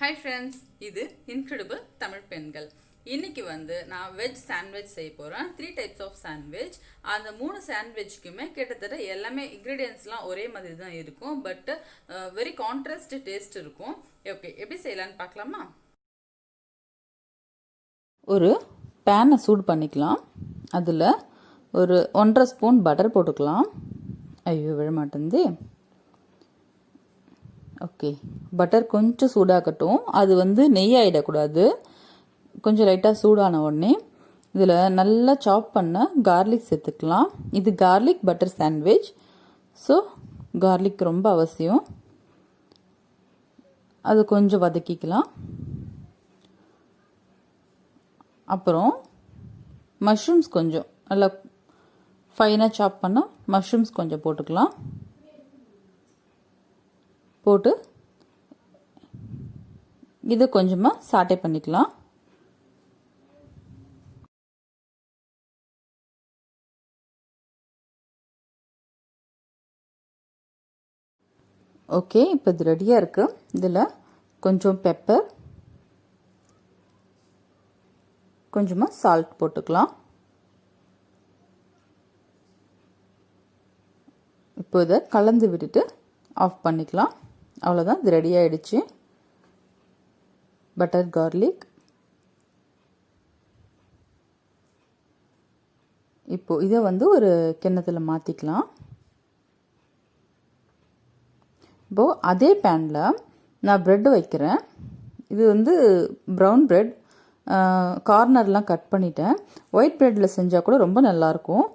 Hi friends, இது incredible Tamil பெண்கள். இன்னைக்கு நான் வெஜ் சாண்ட்விச் செய்ய போகிறேன். 3 டைப்ஸ் ஆஃப் சாண்ட்விச். அந்த 3 சாண்ட்விச்சுக்குமே கிட்டத்தட்ட எல்லாமே இன்க்ரீடியன்ஸ்லாம் ஒரே மாதிரி தான் இருக்கும். பட் வெரி கான்ட்ராஸ்ட் டேஸ்ட் இருக்கும். ஓகே, எப்படி செய்யலான்னு பார்க்கலாமா? ஒரு பேனை சூடு பண்ணிக்கலாம். அதில் ஒரு 1.5 ஸ்பூன் பட்டர் போட்டுக்கலாம். ஐயோ, விழ மாட்டேங்குது. ஓகே, பட்டர் கொஞ்சம் சூடாகட்டும். அது நெய் ஆகிடக்கூடாது. கொஞ்சம் லைட்டாக சூடான உடனே இதில் நல்லா சாப் பண்ண கார்லிக் சேர்த்துக்கலாம். இது garlic butter sandwich, so garlic ரொம்ப அவசியம். அது கொஞ்சம் வதக்கிக்கலாம். அப்புறம் மஷ்ரூம்ஸ் கொஞ்சம் நல்லா ஃபைனாக சாப் பண்ண மஷ்ரூம்ஸ் கொஞ்சம் போட்டுக்கலாம். போட்டு இதை கொஞ்சமாக சாட்டே பண்ணிக்கலாம். ஓகே, இப்போ இது ரெடியாக இருக்குது. இதில் கொஞ்சம் பெப்பர், கொஞ்சமாக சால்ட் போட்டுக்கலாம். இப்போ இதை கலந்து விட்டுட்டு ஆஃப் பண்ணிக்கலாம். அவ்வளோதான், இது ரெடி ஆகிடுச்சு. Butter garlic. இப்போ இதை ஒரு கிண்ணத்தில் மாற்றிக்கலாம். இப்போது அதே பேனில் நான் ப்ரெட் வைக்கிறேன். இது ப்ரௌன் ப்ரெட். கார்னர்லாம் கட் பண்ணிட்டேன். ஒயிட் ப்ரெட்டில் செஞ்சால் கூட ரொம்ப நல்லாயிருக்கும்.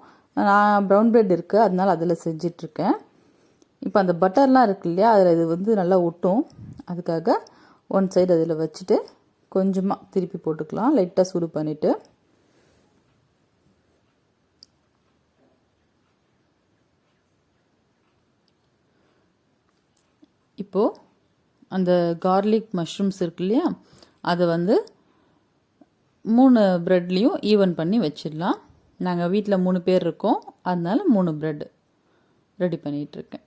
நான் ப்ரௌன் ப்ரெட் இருக்குது, அதனால் அதில் செஞ்சிட்ருக்கேன். இப்போ அந்த பட்டர்லாம் இருக்கு இல்லையா, அதில் இது நல்லா ஒட்டும். அதுக்காக ஒன் சைடு அதில் வச்சுட்டு கொஞ்சமாக திருப்பி போட்டுக்கலாம். லைட்டாக சூடு பண்ணிவிட்டு இப்போது அந்த கார்லிக் மஷ்ரூம்ஸ் இருக்கு இல்லையா, அதை 3 ப்ரெட்லேயும் ஈவன் பண்ணி வச்சிடலாம். நாங்கள் வீட்டில் 3 பேர் இருக்கோம், அதனால 3 ப்ரெட் ரெடி பண்ணிகிட்ருக்கேன்.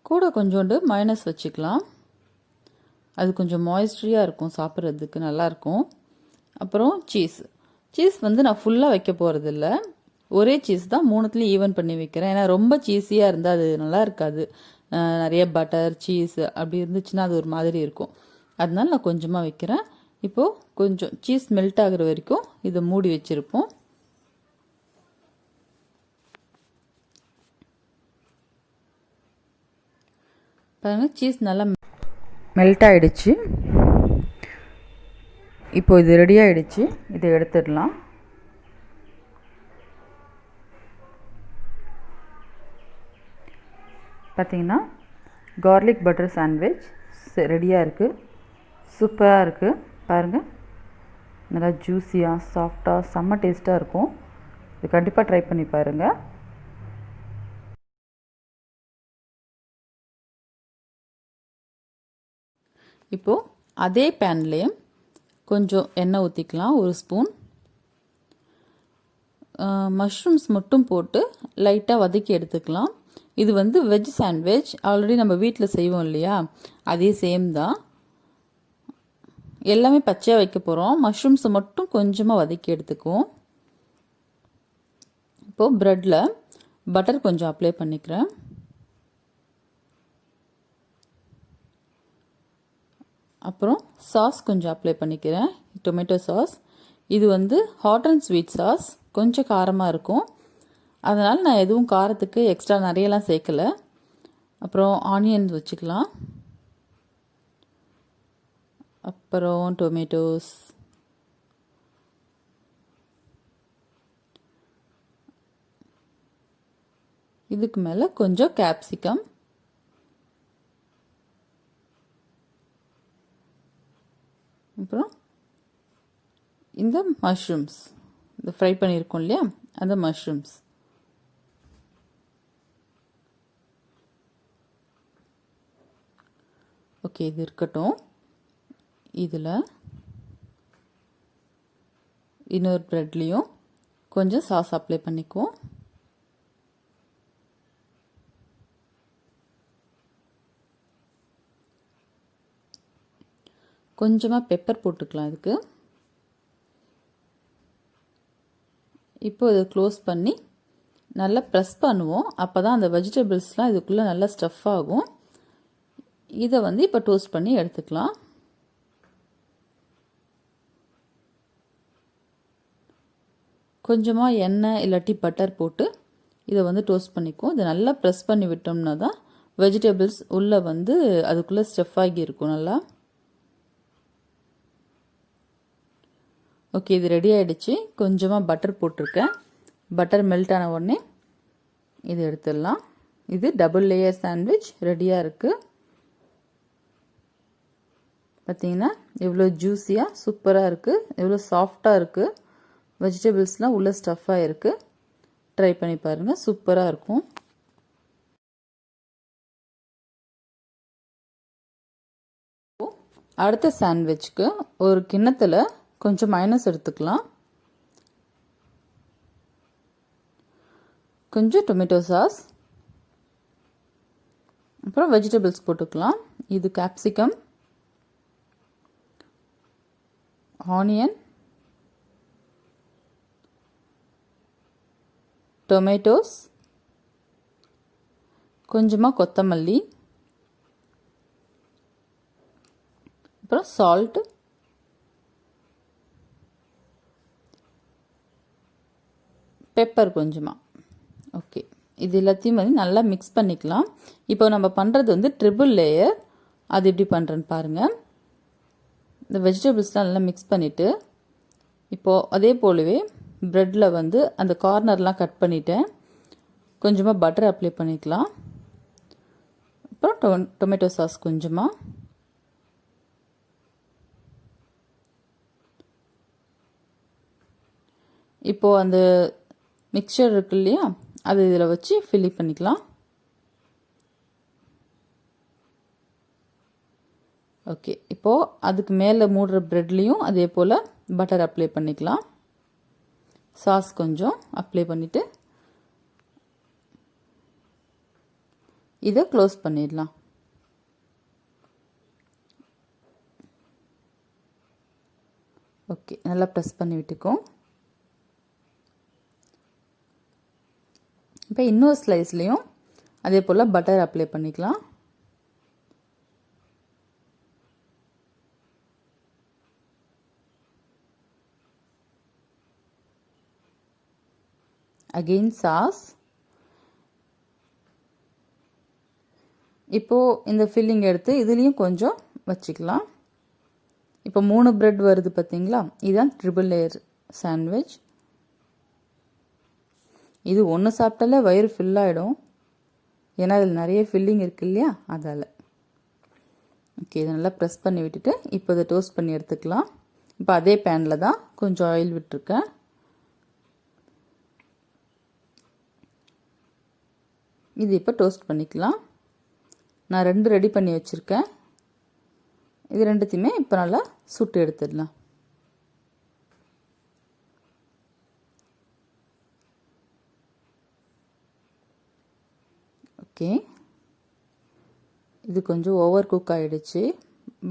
கூட கொஞ்சோண்டு mayonnaise வச்சுக்கலாம். அது கொஞ்சம் மாய்ஸ்டரியாக இருக்கும், சாப்பிட்றதுக்கு நல்லாயிருக்கும். அப்புறம் சீஸ் நான் ஃபுல்லாக வைக்க போகிறதில்ல. ஒரே சீஸ் தான் 3த்துலேயும் ஈவன் பண்ணி வைக்கிறேன். ஏன்னா ரொம்ப சீஸியாக இருந்தால் அது நல்லா இருக்காது. நிறைய பட்டர் சீஸ் அப்படி இருந்துச்சுன்னா அது ஒரு மாதிரி இருக்கும். அதனால நான் கொஞ்சமாக வைக்கிறேன். இப்போது கொஞ்சம் சீஸ் மெல்ட் ஆகிற வரைக்கும் இதை மூடி வச்சுருப்போம். பாருங்கள், சீஸ் நல்லா மெல்ட் ஆகிடுச்சு. இப்போ இது ரெடி ஆகிடுச்சு. இதை எடுத்துடலாம். பார்த்தீங்கன்னா கார்லிக் பட்டர் சாண்ட்விச் ரெடியாக இருக்குது. சூப்பராக இருக்குது. பாருங்கள், நல்லா ஜூஸியாக சாஃப்டாக செம்ம டேஸ்ட்டாக இருக்கும். இது கண்டிப்பாக ட்ரை பண்ணி பாருங்கள். இப்போது அதே பேன்லேயே கொஞ்சம் எண்ணெய் ஊற்றிக்கலாம். 1 ஸ்பூன். மஷ்ரூம்ஸ் மட்டும் போட்டு லைட்டாக வதக்கி எடுத்துக்கலாம். இது வெஜ் சாண்ட்விச். ஆல்ரெடி நம்ம வீட்டில் செய்வோம் இல்லையா, அதே சேம் தான். எல்லாமே பச்சையாக வைக்க போகிறோம். மஷ்ரூம்ஸை மட்டும் கொஞ்சமாக வதக்கி எடுத்துக்குவோம். இப்போது ப்ரெட்டில் பட்டர் கொஞ்சம் அப்ளை பண்ணிக்கிறேன். அப்புறம் சாஸ் கொஞ்சம் அப்ளை பண்ணிக்கிறேன். Tomato sauce. இது ஹாட் அண்ட் ஸ்வீட் சாஸ். கொஞ்சம் காரமாக இருக்கும். அதனால் நான் எதுவும் காரத்துக்கு எக்ஸ்ட்ரா நிறையலாம் சேர்க்கலை. அப்புறம் ஆனியன் வச்சுக்கலாம். அப்புறம் டொமேட்டோஸ். இதுக்கு மேலே கொஞ்சம் கேப்சிகம். அப்புறம் இந்த மஷ்ரூம்ஸ், இந்த ஃப்ரை பண்ணியிருக்கோம் இல்லையா, அந்த மஷ்ரூம்ஸ். ஓகே, இது இருக்கட்டும். இதில் இன்னொரு ப்ரெட்லேயும் கொஞ்சம் சாஸ் அப்ளை பண்ணிக்குவோம். கொஞ்சமாக பெப்பர் போட்டுக்கலாம் இதுக்கு. இப்போ இதை க்ளோஸ் பண்ணி நல்லா ப்ரெஸ் பண்ணுவோம். அப்போ தான் அந்த வெஜிடபிள்ஸ்லாம் இதுக்குள்ளே நல்லா ஸ்டஃப் ஆகும். இதை வந்து இப்போ டோஸ்ட் பண்ணி எடுத்துக்கலாம். கொஞ்சமாக எண்ணெய் இல்லாட்டி பட்டர் போட்டு இதை வந்து டோஸ்ட் பண்ணிக்குவோம். இதை நல்லா ப்ரெஸ் பண்ணி விட்டோம்னா தான் வெஜிடபிள்ஸ் உள்ளே வந்து அதுக்குள்ளே ஸ்டஃப் ஆகி இருக்கும் நல்லா. ஓகே, இது ரெடி ஆகிடுச்சு. கொஞ்சமாக பட்டர் போட்டிருக்கேன். பட்டர் மெல்ட் ஆன உடனே இது எடுத்துடலாம். இது டபுள் லேயர் சாண்ட்விச் ரெடியாக இருக்குது. பார்த்தீங்கன்னா எவ்வளோ ஜூஸியாக சூப்பராக இருக்குது, எவ்வளோ சாஃப்டாக இருக்குது. வெஜிடபிள்ஸ்லாம் உள்ள ஸ்டஃப்பாக இருக்குது. ட்ரை பண்ணி பாருங்கள், சூப்பராக இருக்கும். அடுத்த சாண்ட்விச்சுக்கு ஒரு கிண்ணத்தில் கொஞ்சம் மைனஸ் எடுத்துக்கலாம். கொஞ்சம் டொமேட்டோ சாஸ், அப்புறம் வெஜிடபிள்ஸ் போட்டுக்கலாம். இது கேப்சிகம், ஆனியன், டொமேட்டோஸ், கொஞ்சமாக கொத்தமல்லி, அப்புறம் சால்ட், பெப்பர் கொஞ்சமாக. ஓகே, இது எல்லாத்தையும் வந்து நல்லா மிக்ஸ் பண்ணிக்கலாம். இப்போ நம்ம பண்ணுறது வந்து ட்ரிபிள் லேயர். அது எப்படி பண்ணுறேன்னு பாருங்கள். இந்த வெஜிடபிள்ஸ்லாம் நல்லா மிக்ஸ் பண்ணிவிட்டு இப்போது அதே போலவே ப்ரெட்டில் வந்து அந்த கார்னர்லாம் கட் பண்ணிவிட்டேன். கொஞ்சமாக பட்டர் அப்ளை பண்ணிக்கலாம். அப்புறம் டொமேட்டோ சாஸ் கொஞ்சமாக, இப்போது அந்த மிக்சர் இருக்கு இல்லையா, அது இதில் வச்சு ஃபில் பண்ணிக்கலாம். ஓகே, இப்போது அதுக்கு மேலே மூடுற ப்ரெட்லேயும் அதே போல் பட்டர் அப்ளை பண்ணிக்கலாம். சாஸ் கொஞ்சம் அப்ளை பண்ணிவிட்டு இதை க்ளோஸ் பண்ணிடலாம். ஓகே, நல்லா ப்ரெஸ் பண்ணி விட்டுக்கோம். இப்போ இன்னொரு ஸ்லைஸ்லேயும் அதே போல் பட்டர் அப்ளை பண்ணிக்கலாம். Again sauce. இப்போது இந்த ஃபில்லிங் எடுத்து இதுலேயும் கொஞ்சம் வச்சுக்கலாம். இப்போ 3 பிரெட் வருது பார்த்தீங்களா, இதுதான் ட்ரிபிள் லேயர் சாண்ட்விச். இது ஒன்று சாப்பிட்டாலே வயிறு ஃபில்லாகிடும், ஏன்னா அதில் நிறைய ஃபில்லிங் இருக்கு இல்லையா, அதால். ஓகே, இதை நல்லா ப்ரெஸ் பண்ணி விட்டுட்டு இப்போ இதை டோஸ்ட் பண்ணி எடுத்துக்கலாம். இப்போ அதே பேனில் தான் கொஞ்சம் ஆயில் விட்டுருக்கேன். இது இப்போ டோஸ்ட் பண்ணிக்கலாம். நான் 2 ரெடி பண்ணி வச்சுருக்கேன். இது ரெண்டுத்தையுமே இப்போ நல்லா சுட்டு எடுத்துடலாம். ஓகே, இது கொஞ்சம் ஓவர் குக் ஆகிடுச்சு,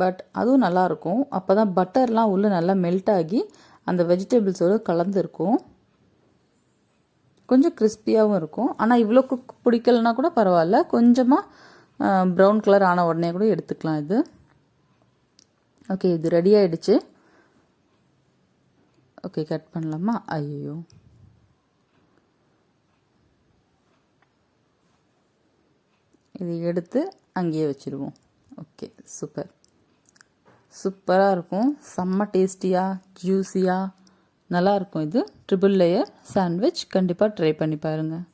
பட் அதுவும் நல்லாயிருக்கும். அப்போ தான் பட்டர்லாம் உள்ளே நல்லா மெல்ட் ஆகி அந்த வெஜிடபிள்ஸோடு கலந்துருக்கும். கொஞ்சம் கிறிஸ்பியாகவும் இருக்கும். ஆனால் இவ்வளோ குக் பிடிக்கலனா கூட பரவாயில்ல, கொஞ்சமாக ப்ரௌன் கலர் ஆன உடனே கூட எடுத்துக்கலாம் இது. ஓகே, இது ரெடி ஆகிடுச்சு. ஓகே, கட் பண்ணலாமா? ஐயோ, இது எடுத்து அங்கேயே வச்சுருவோம். ஓகே, சூப்பராக இருக்கும். செம்ம டேஸ்டியாக ஜூஸியாக நல்லாயிருக்கும். இது ட்ரிபிள் லேயர் சாண்ட்விச். கண்டிப்பாக ட்ரை பண்ணி பாருங்கள்.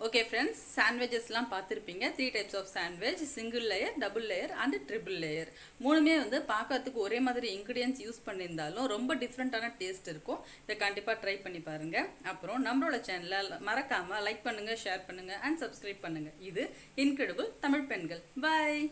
ஓகே ஃப்ரெண்ட்ஸ், ஃப்ரெண்ட்ஸ், சாண்ட்விச்சஸ்லாம் பார்த்துருப்பீங்க. 3 types of sandwich, single layer, double layer and triple layer. மூணுமே வந்து பார்க்கறதுக்கு ஒரே மாதிரி இன்க்ரீடியன்ஸ் யூஸ் பண்ணியிருந்தாலும் ரொம்ப டிஃப்ரெண்ட்டான டேஸ்ட் இருக்கும். இதை கண்டிப்பாக ட்ரை பண்ணி பாருங்கள். அப்புறம் நம்மளோட சேனலை மறக்காமல் லைக் பண்ணுங்கள், ஷேர் பண்ணுங்கள் அண்ட் சப்ஸ்கிரைப் பண்ணுங்கள். இது இன்க்ரெடிபிள் தமிழ் பெண்கள். பாய்.